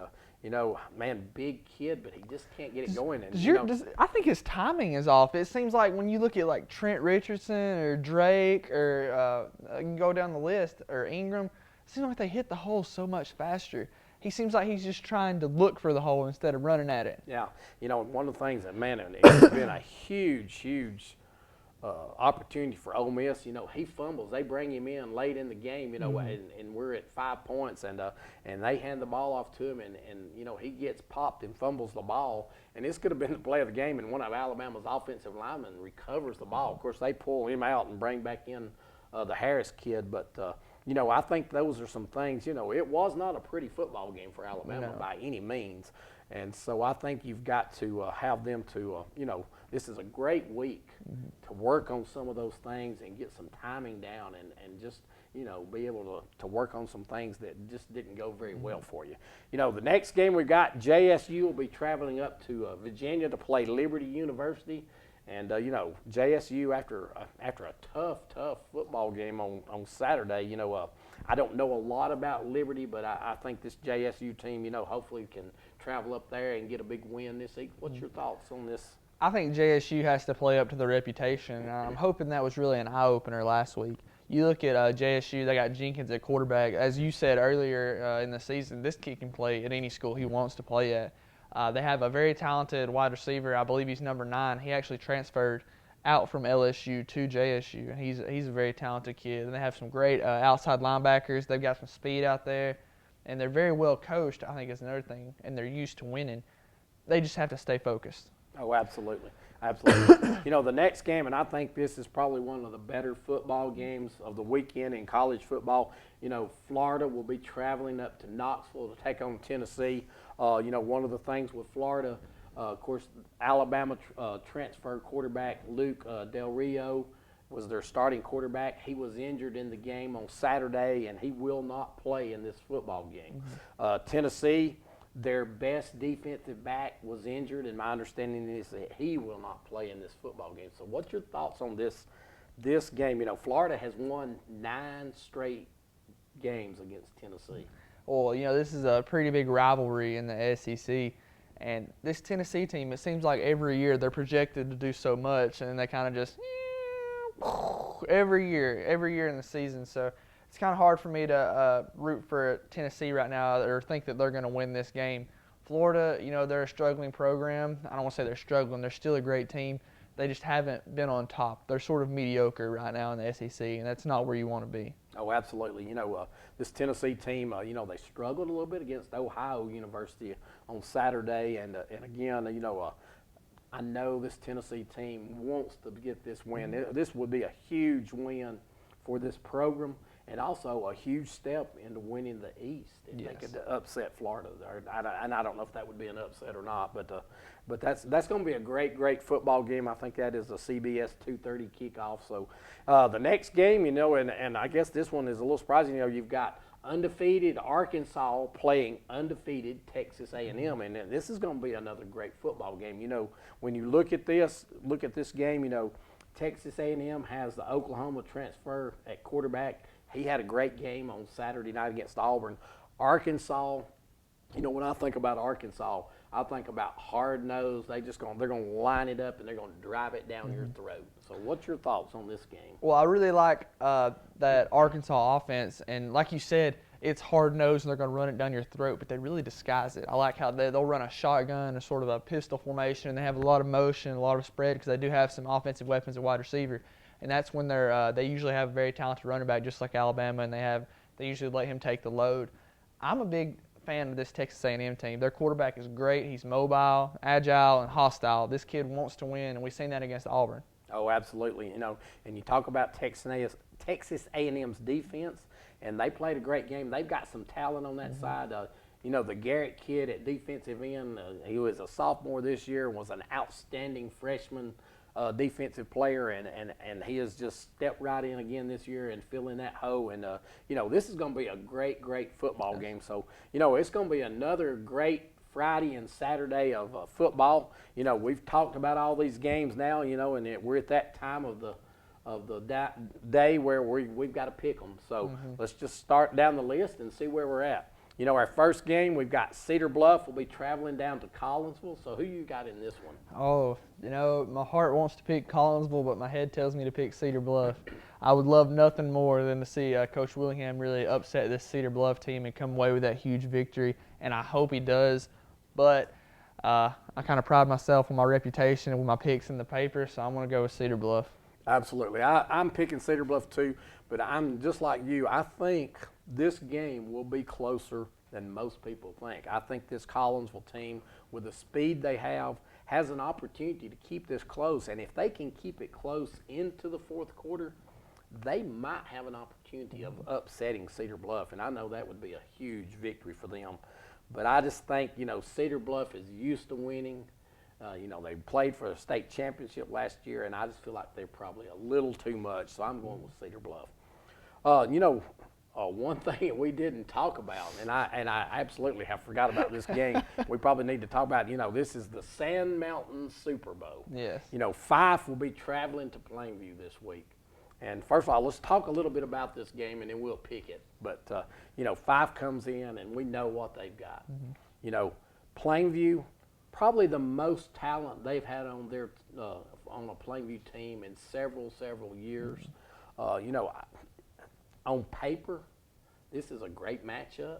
man, big kid, but he just can't get it going. And, I think his timing is off. It seems like when you look at like Trent Richardson or Drake or you can go down the list, or Ingram, it seems like they hit the hole so much faster. He seems like he's just trying to look for the hole instead of running at it. Yeah. One of the things that, man, it's been a huge opportunity for Ole Miss. He fumbles. They bring him in late in the game, and we're at 5 points, and they hand the ball off to him, and he gets popped and fumbles the ball. And this could have been the play of the game, and one of Alabama's offensive linemen recovers the ball. Of course, they pull him out and bring back in the Harris kid, but I think those are some things. It was not a pretty football game for Alabama by any means, and so I think you've got to have them to, this is a great week to work on some of those things and get some timing down and just, be able to work on some things that just didn't go very well for you. The next game we got, JSU will be traveling up to Virginia to play Liberty University. And, JSU, after a tough football game on Saturday, I don't know a lot about Liberty, but I think this JSU team, hopefully can travel up there and get a big win this week. What's your thoughts on this? I think JSU has to play up to their reputation. I'm hoping that was really an eye-opener last week. You look at JSU, they got Jenkins at quarterback. As you said earlier in the season, this kid can play at any school he wants to play at. They have a very talented wide receiver. I believe he's number 9. He actually transferred out from LSU to JSU, and he's a very talented kid. And they have some great outside linebackers. They've got some speed out there, and they're very well coached, I think is another thing, and they're used to winning. They just have to stay focused. Oh, absolutely. The next game, and I think this is probably one of the better football games of the weekend in college football. Florida will be traveling up to Knoxville to take on Tennessee. One of the things with Florida, of course, Alabama transfer quarterback Luke Del Rio was their starting quarterback. He was injured in the game on Saturday, and he will not play in this football game. Tennessee, their best defensive back was injured, and my understanding is that he will not play in this football game. So what's your thoughts on this game? Florida has won 9 straight games against Tennessee. Well, this is a pretty big rivalry in the SEC, and this Tennessee team, it seems like every year they're projected to do so much, and they kind of just every year in the season. So it's kind of hard for me to root for Tennessee right now or think that they're going to win this game. Florida, they're a struggling program. I don't want to say they're struggling. They're still a great team. They just haven't been on top. They're sort of mediocre right now in the SEC, and that's not where you want to be. Oh, absolutely. This Tennessee team, they struggled a little bit against Ohio University on Saturday. And again, I know this Tennessee team wants to get this win. This would be a huge win for this program and also a huge step into winning the East if they could upset Florida. And I don't know if that would be an upset or not, but that's going to be a great football game. I think that is a CBS 2:30 kickoff. So the next game, and I guess this one is a little surprising. You've got undefeated Arkansas playing undefeated Texas A&M, and this is going to be another great football game. When you look at this game, Texas A&M has the Oklahoma transfer at quarterback. He had a great game on Saturday night against Auburn. Arkansas, when I think about Arkansas, I think about hard-nosed. They're going to line it up and they're going to drive it down your throat. So what's your thoughts on this game? Well, I really like that Arkansas offense, and like you said, it's hard-nosed and they're going to run it down your throat, but they really disguise it. I like how they'll run a shotgun or sort of a pistol formation, and they have a lot of motion, a lot of spread because they do have some offensive weapons at wide receiver. And that's when they usually have a very talented running back, just like Alabama, and they usually let him take the load. I'm a big fan of this Texas A&M team. Their quarterback is great. He's mobile, agile, and hostile. This kid wants to win, and we've seen that against Auburn. Oh, absolutely. And you talk about Texas A&M's defense, and they played a great game. They've got some talent on that side. The Garrett kid at defensive end, he was a sophomore this year and was an outstanding freshman defensive player, and he has just stepped right in again this year and filling that hole. And, this is going to be a great, great football game. So, it's going to be another great Friday and Saturday of football. We've talked about all these games now, and we're at that time of the day where we've got to pick them. So let's just start down the list and see where we're at. Our first game, we've got Cedar Bluff. We'll be traveling down to Collinsville. So who you got in this one? Oh, my heart wants to pick Collinsville, but my head tells me to pick Cedar Bluff. I would love nothing more than to see Coach Willingham really upset this Cedar Bluff team and come away with that huge victory, and I hope he does. But I kind of pride myself on my reputation and with my picks in the paper, so I'm going to go with Cedar Bluff. Absolutely. I'm picking Cedar Bluff too, but I'm just like you. I think this game will be closer than most people think. I think this Collinsville team, with the speed they have, has an opportunity to keep this close. And if they can keep it close into the fourth quarter, they might have an opportunity of upsetting Cedar Bluff. And I know that would be a huge victory for them. But I just think, Cedar Bluff is used to winning. They played for a state championship last year, and I just feel like they're probably a little too much. So I'm going with Cedar Bluff. One thing that we didn't talk about, and I absolutely have forgot about this game. We probably need to talk about. This is the Sand Mountain Super Bowl. Yes. Fife will be traveling to Plainview this week. And first of all, let's talk a little bit about this game, and then we'll pick it. But Fife comes in, and we know what they've got. Plainview, probably the most talent they've had on their on a Plainview team in several years. On paper, this is a great matchup.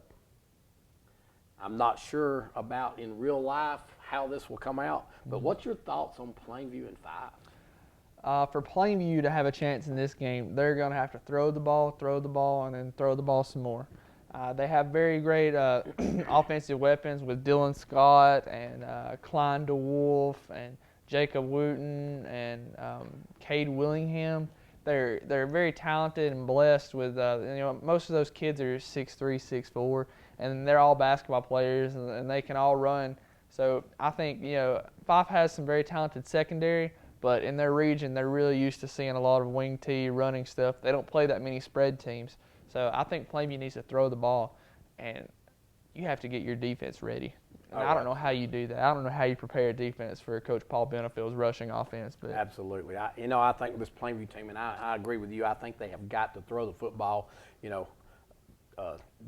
I'm not sure about in real life how this will come out, but what's your thoughts on Plainview and Fife? For Plainview to have a chance in this game, they're going to have to throw the ball, and then throw the ball some more. They have very great offensive weapons with Dylan Scott and Klein DeWolf and Jacob Wooten and Cade Willingham. They're very talented and blessed with most of those kids are 6'3", 6'4", and they're all basketball players and they can all run. So I think Fife has some very talented secondary, but in their region they're really used to seeing a lot of wing T running stuff. They don't play that many spread teams. So I think Plainview needs to throw the ball, and you have to get your defense ready. And I don't know how you do that. I don't know how you prepare a defense for Coach Paul Benefield's rushing offense. But absolutely. I think this Plainview team, and I agree with you, I think they have got to throw the football.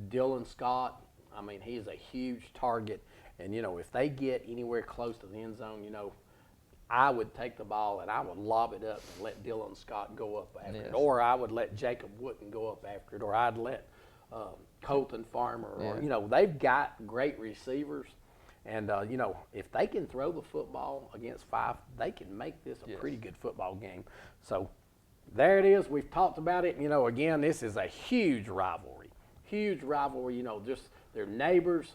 Dylan Scott, he is a huge target. And, if they get anywhere close to the end zone, I would take the ball and I would lob it up and let Dylan Scott go up after it. Or I would let Jacob Wooten go up after it. Or I'd let Colton Farmer. Or, they've got great receivers. And, if they can throw the football against Fife, they can make this a pretty good football game. So there it is. We've talked about it. Again, this is a huge rivalry. Just they're neighbors.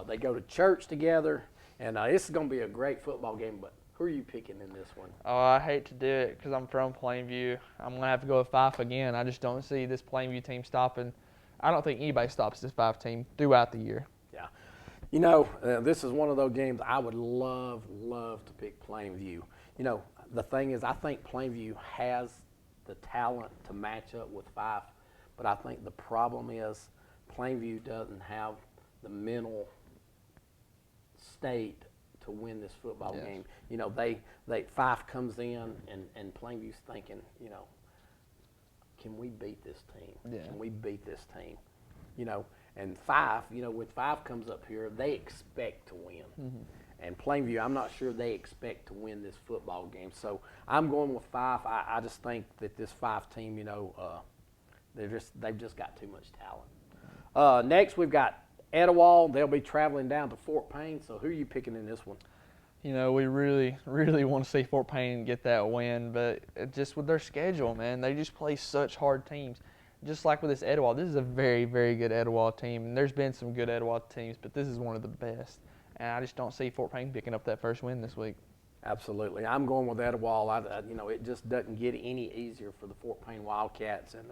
They go to church together. And this is going to be a great football game. But who are you picking in this one? Oh, I hate to do it because I'm from Plainview. I'm going to have to go with Fife again. I just don't see this Plainview team stopping. I don't think anybody stops this Fife team throughout the year. Yeah. This is one of those games I would love to pick Plainview. The thing is, I think Plainview has the talent to match up with Fife, but I think the problem is Plainview doesn't have the mental state to win this football game. Fife comes in and Plainview's thinking, can we beat this team? Yeah. Can we beat this team? And Fife, when Fife comes up here, they expect to win. Mm-hmm. And Plainview, I'm not sure they expect to win this football game. So I'm going with Fife. I just think that this Fife team, they've just got too much talent. Next, we've got Etowah. They'll be traveling down to Fort Payne. So who are you picking in this one? We really want to see Fort Payne get that win, but just with their schedule, man, they just play such hard teams. just like with this Etowah, this is a very, very good Etowah team. And there's been some good Etowah teams, but this is one of the best. And I just don't see Fort Payne picking up that first win this week. Absolutely. I'm going with Etowah. It just doesn't get any easier for the Fort Payne Wildcats. And,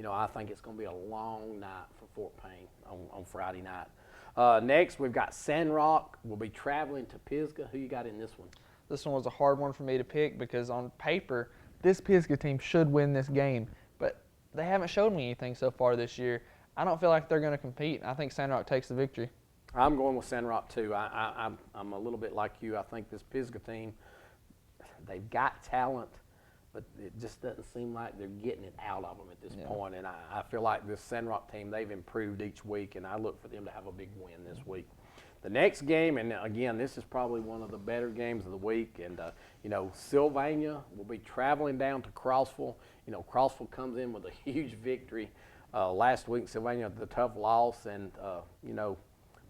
I think it's going to be a long night for Fort Payne on Friday night. Next, we've got Sandrock. We'll be traveling to Pisgah. Who you got in this one? This one was a hard one for me to pick because on paper, this Pisgah team should win this game. But they haven't showed me anything so far this year. I don't feel like they're going to compete. I think Sandrock takes the victory. I'm going with Sandrock too. I'm a little bit like you. I think this Pisgah team, they've got talent, but it just doesn't seem like they're getting it out of them at this point. And I feel like this Sandrock team, they've improved each week, and I look for them to have a big win this week. The next game, and again, this is probably one of the better games of the week, and Sylvania will be traveling down to Crossville. Crossville comes in with a huge victory last week. Sylvania had the tough loss, and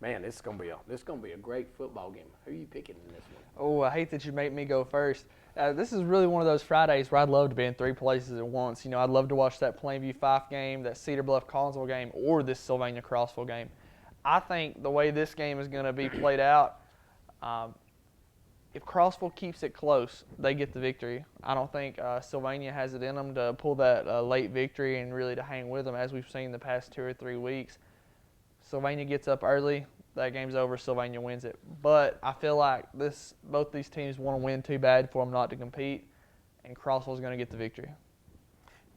man, this is gonna be a great football game. Who are you picking in this one? Oh, I hate that you make me go first. This is really one of those Fridays where I'd love to be in three places at once. I'd love to watch that MtnValleyFBweek5 game, that Cedar Bluff Collinsville game, or this Sylvania Crossville game. I think the way this game is going to be played out, if Crossville keeps it close, they get the victory. I don't think Sylvania has it in them to pull that late victory and really to hang with them as we've seen the past 2 or 3 weeks. Sylvania gets up early, that game's over, Sylvania wins it. But I feel like both these teams want to win too bad for them not to compete, and Crossville's going to get the victory.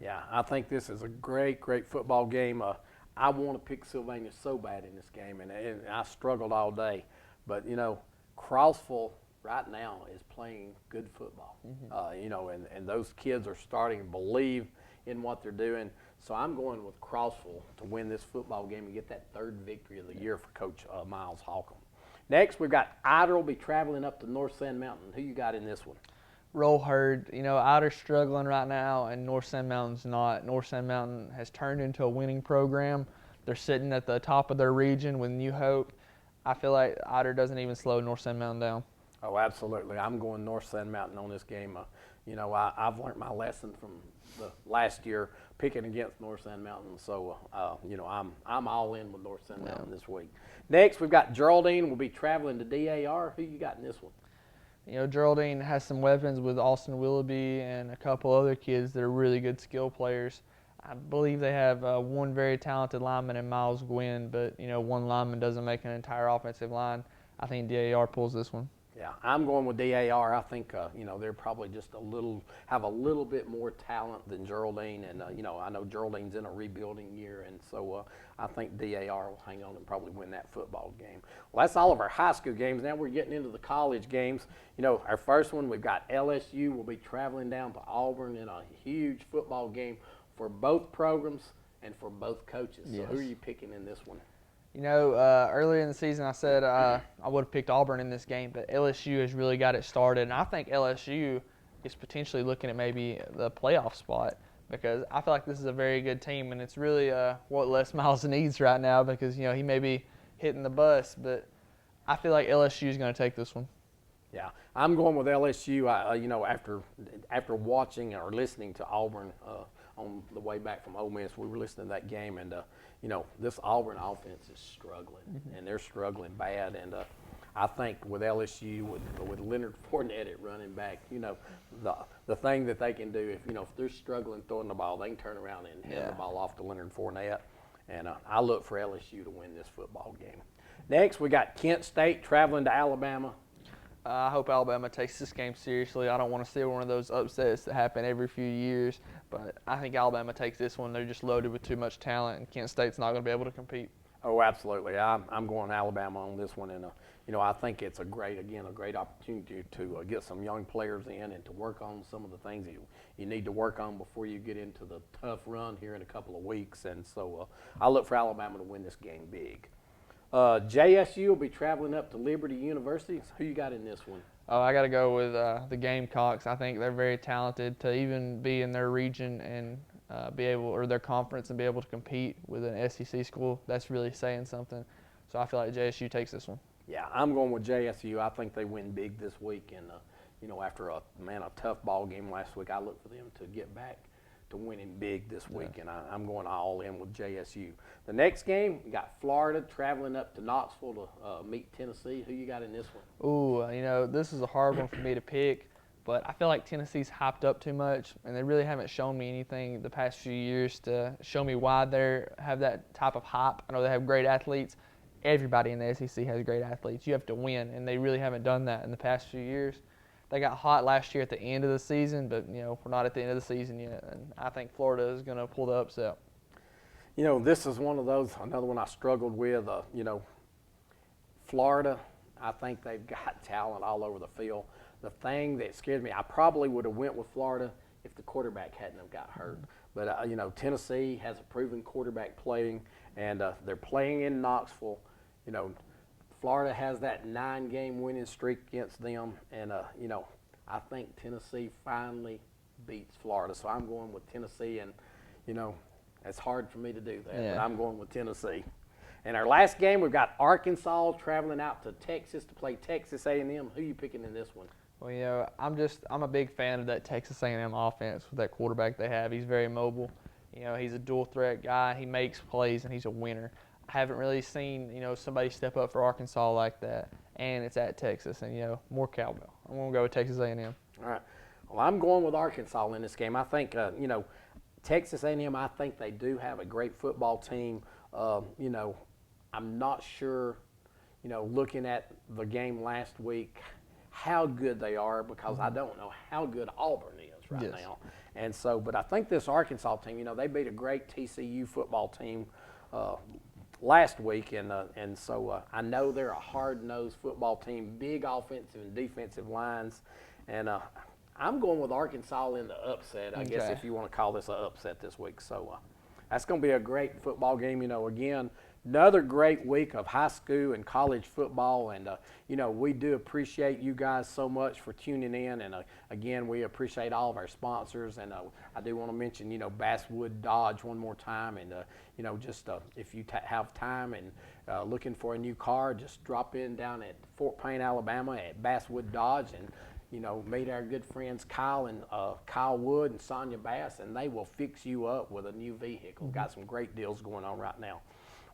Yeah, I think this is a great, great football game. I want to pick Sylvania so bad in this game, and I struggled all day. But, Crossville right now is playing good football, and those kids are starting to believe in what they're doing. So I'm going with Crossville to win this football game and get that third victory of the year for Coach Miles Holcomb. Next, we've got Ider will be traveling up to North Sand Mountain. Who you got in this one? Roll Herd. Ider's struggling right now, and North Sand Mountain's not. North Sand Mountain has turned into a winning program. They're sitting at the top of their region with new hope. I feel like Ider doesn't even slow North Sand Mountain down. Oh, absolutely. I'm going North Sand Mountain on this game. I've learned my lesson from the last year picking against North Sand Mountain. So, I'm all in with North Sand Mountain this week. Next, we've got Geraldine. We'll be traveling to DAR. Who you got in this one? Geraldine has some weapons with Austin Willoughby and a couple other kids that are really good skill players. I believe they have one very talented lineman in Miles Gwynn, but, one lineman doesn't make an entire offensive line. I think DAR pulls this one. Yeah, I'm going with DAR. I think, they're probably just have a little bit more talent than Geraldine. And, I know Geraldine's in a rebuilding year. And so I think DAR will hang on and probably win that football game. Well, that's all of our high school games. Now we're getting into the college games. Our first one, we've got LSU. We'll be traveling down to Auburn in a huge football game for both programs and for both coaches. So who are you picking in this one? Earlier in the season I said I would have picked Auburn in this game, but LSU has really got it started. And I think LSU is potentially looking at maybe the playoff spot because I feel like this is a very good team, and it's really what Les Miles needs right now because, he may be hitting the bus, but I feel like LSU is going to take this one. Yeah, I'm going with LSU. After watching or listening to Auburn on the way back from Ole Miss, we were listening to that game, and this Auburn offense is struggling, and they're struggling bad. And I think with LSU, with Leonard Fournette at running back, the thing that they can do, if they're struggling throwing the ball, they can turn around and hand the ball off to Leonard Fournette. And I look for LSU to win this football game. Next, we got Kent State traveling to Alabama. I hope Alabama takes this game seriously. I don't want to see one of those upsets that happen every few years, but I think Alabama takes this one. They're just loaded with too much talent, and Kent State's not going to be able to compete. Oh, absolutely. I'm going Alabama on this one, and I think it's a great opportunity to get some young players in and to work on some of the things you need to work on before you get into the tough run here in a couple of weeks. And so I look for Alabama to win this game big. JSU will be traveling up to Liberty University. Who you got in this one? Oh, I got to go with the Gamecocks. I think they're very talented to even be in their region and their conference and be able to compete with an SEC school. That's really saying something. So I feel like JSU takes this one. Yeah, I'm going with JSU. I think they win big this week. And, after a tough ball game last week, I look for them to get back to winning big this week, and I'm going all in with JSU. The next game, we got Florida traveling up to Knoxville to meet Tennessee. Who you got in this one? Ooh, this is a hard one for me to pick, but I feel like Tennessee's hyped up too much, and they really haven't shown me anything the past few years to show me why they have that type of hype. I know they have great athletes. Everybody in the SEC has great athletes. You have to win, and they really haven't done that in the past few years. They got hot last year at the end of the season, but, we're not at the end of the season yet, and I think Florida is going to pull the upset. This is one of those, another one I struggled with. Florida, I think they've got talent all over the field. The thing that scared me, I probably would have went with Florida if the quarterback hadn't have got hurt. But, Tennessee has a proven quarterback playing, and they're playing in Knoxville. Florida has that 9-game winning streak against them, and, I think Tennessee finally beats Florida. So I'm going with Tennessee, and, it's hard for me to do that, but I'm going with Tennessee. And our last game, we've got Arkansas traveling out to Texas to play Texas A&M. Who are you picking in this one? Well, I'm a big fan of that Texas A&M offense with that quarterback they have. He's very mobile. He's a dual threat guy. He makes plays, and he's a winner. I haven't really seen, somebody step up for Arkansas like that, and it's at Texas, and, more cowbell. I'm going to go with Texas A&M. All right. Well, I'm going with Arkansas in this game. I think, Texas A&M, I think they do have a great football team. I'm not sure, looking at the game last week, how good they are, because I don't know how good Auburn is right now. And so, but I think this Arkansas team, they beat a great TCU football team last week, and so I know they're a hard-nosed football team, big offensive and defensive lines, and I'm going with Arkansas in the upset, I guess, if you want to call this an upset this week. So that's going to be a great football game. Again, another great week of high school and college football, and we do appreciate you guys so much for tuning in, and again, we appreciate all of our sponsors, and I do want to mention, Basswood Dodge one more time, and just if you have time and looking for a new car, just drop in down at Fort Payne, Alabama at Basswood Dodge, and meet our good friends Kyle Wood and Sonia Bass, and they will fix you up with a new vehicle. Got some great deals going on right now.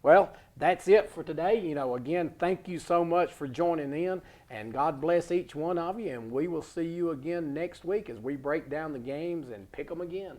Well, that's it for today. Again, thank you so much for joining in, and God bless each one of you, and we will see you again next week as we break down the games and pick them again.